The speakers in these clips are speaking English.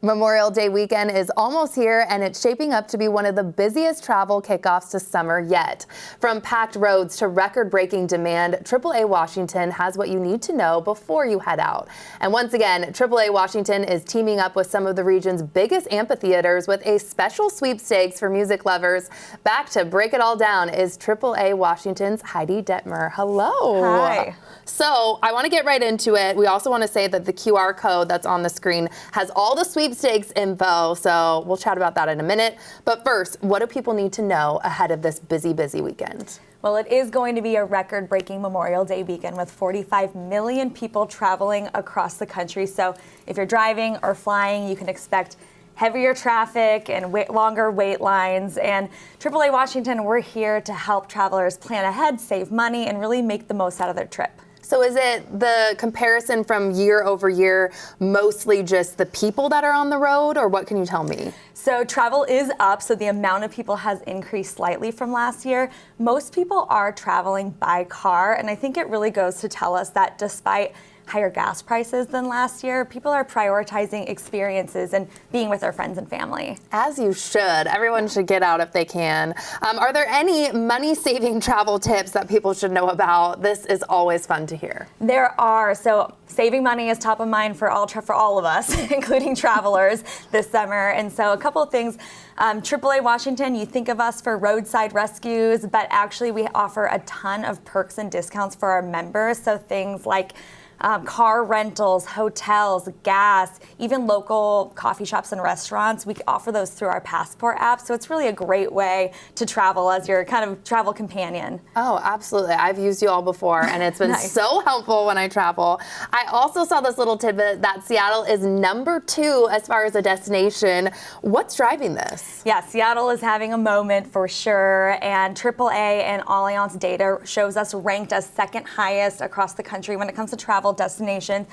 Memorial Day weekend is almost here, and it's shaping up to be one of the busiest travel kickoffs to summer yet. From packed roads to record-breaking demand, AAA Washington has what you need to know before you head out. And once again, AAA Washington is teaming up with some of the region's biggest amphitheaters with a special sweepstakes for music lovers. Back to break it all down is AAA Washington's Heidi Detmer. Hello. Hi. So I want to get right into it. We also want to say that the QR code that's on the screen has all the sweepstakes info, so we'll chat about that in a minute. But first, what do people need to know ahead of this busy weekend? Well, it is going to be a record-breaking Memorial Day weekend with 45 million people traveling across the country. So if you're driving or flying, you can expect heavier traffic and longer wait lines. And AAA Washington, we're here to help travelers plan ahead, save money, and really make the most out of their trip. So is it the comparison from year over year mostly just the people that are on the road, or what can you tell me? So travel is up, so the amount of people has increased slightly from last year. Most people are traveling by car, and I think it really goes to tell us that despite higher gas prices than last year, people are prioritizing experiences and being with their friends and family. As you should. Everyone should get out if they can. Are there any money-saving travel tips that people should know about? This is always fun to hear. There are. So saving money is top of mind for all of us, including travelers this summer. And so a couple of things. AAA Washington, you think of us for roadside rescues, but actually we offer a ton of perks and discounts for our members. So things like car rentals, hotels, gas, even local coffee shops and restaurants. We offer those through our Passport app. So it's really a great way to travel as your kind of travel companion. Oh, absolutely. I've used you all before, and it's been Nice. so helpful when I travel. I also saw this little tidbit that Seattle is #2 as far as a destination. What's driving this? Yeah, Seattle is having a moment for sure, and AAA and Allianz data shows us ranked as second highest across the country when it comes to travel destinations.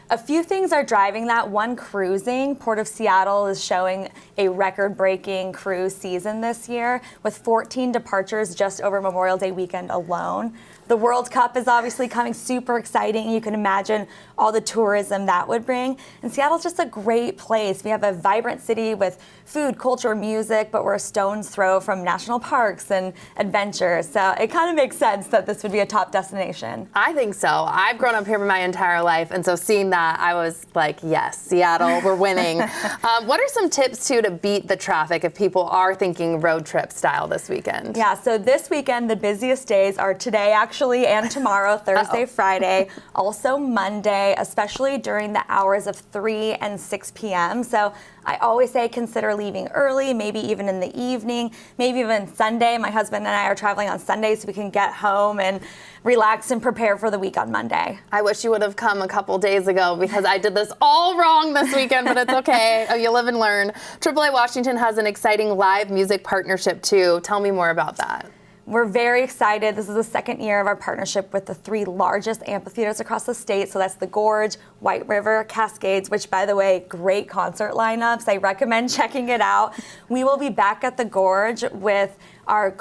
A few things are driving that. One, cruising. Port of Seattle is showing a record-breaking cruise season this year with 14 departures just over Memorial Day weekend alone. The World Cup is obviously coming, super exciting. You can imagine all the tourism that would bring. And Seattle's just a great place. We have a vibrant city with food, culture, music, but we're a stone's throw from national parks and adventures. So it kind of makes sense that this would be a top destination. I think so. I've grown up here my entire life, and so seeing that, I was like, yes, Seattle, we're winning. What are some tips, too, to beat the traffic if people are thinking road trip style this weekend? Yeah, so this weekend, the busiest days are today, actually, and tomorrow, Thursday, Friday, also Monday, especially during the hours of 3 and 6 p.m. So I always say consider leaving early, maybe even in the evening, maybe even Sunday. My husband and I are traveling on Sunday so we can get home and relax and prepare for the week on Monday. I wish you would have come a couple days ago because I did this all wrong this weekend, but it's okay. You live and learn. AAA Washington has an exciting live music partnership, too. Tell me more about that. We're very excited. This is the second year of our partnership with the 3 largest amphitheaters across the state. So that's the Gorge, White River, Cascades, which, by the way, great concert lineups. I recommend checking it out. We will be back at the Gorge with our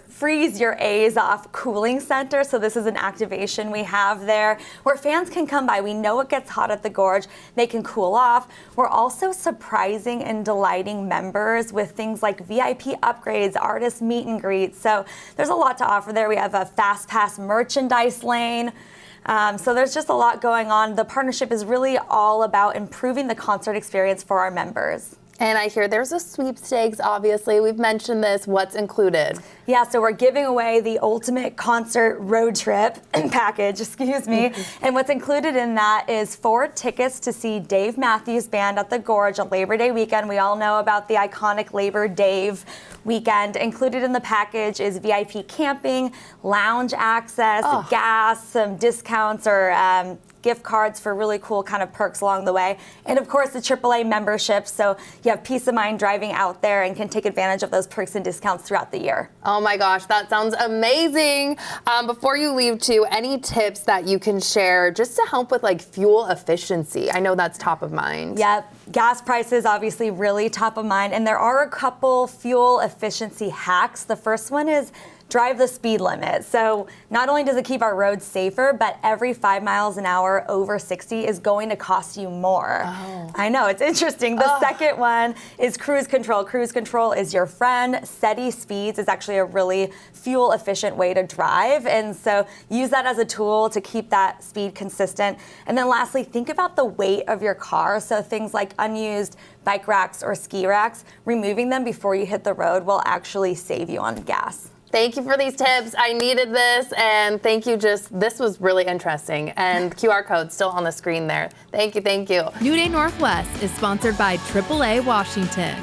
Freeze Your A's Off Cooling Center. So this is an activation we have there where fans can come by. We know it gets hot at the Gorge. They can cool off. We're also surprising and delighting members with things like VIP upgrades, artist meet and greets. So there's a lot to offer there. We have a Fast Pass merchandise lane. So there's just a lot going on. The partnership is really all about improving the concert experience for our members. And I hear there's a sweepstakes, obviously. We've mentioned this. What's included? Yeah, so we're giving away the ultimate concert road trip package, And what's included in that is 4 tickets to see Dave Matthews Band at the Gorge on Labor Day weekend. We all know about the iconic Labor Dave weekend. Included in the package is VIP camping, lounge access, gas, some discounts or gift cards for really cool kind of perks along the way. And of course, the AAA membership. So you have peace of mind driving out there and can take advantage of those perks and discounts throughout the year. Oh my gosh, that sounds amazing. Before you leave, too, any tips that you can share just to help with like fuel efficiency? I know that's top of mind. Yep. Gas prices obviously really top of mind. And there are a couple fuel efficiency hacks. The first one is drive the speed limit. So not only does it keep our roads safer, but every 5 miles an hour over 60 is going to cost you more. Oh. I know, it's interesting. The second one is cruise control. Cruise control is your friend. Steady speeds is actually a really fuel efficient way to drive. And so use that as a tool to keep that speed consistent. And then lastly, think about the weight of your car. So things like unused bike racks or ski racks, removing them before you hit the road will actually save you on gas. Thank you for these tips. I needed this, and thank you. This was really interesting. And QR code still on the screen there. Thank you, thank you. New Day Northwest is sponsored by AAA Washington.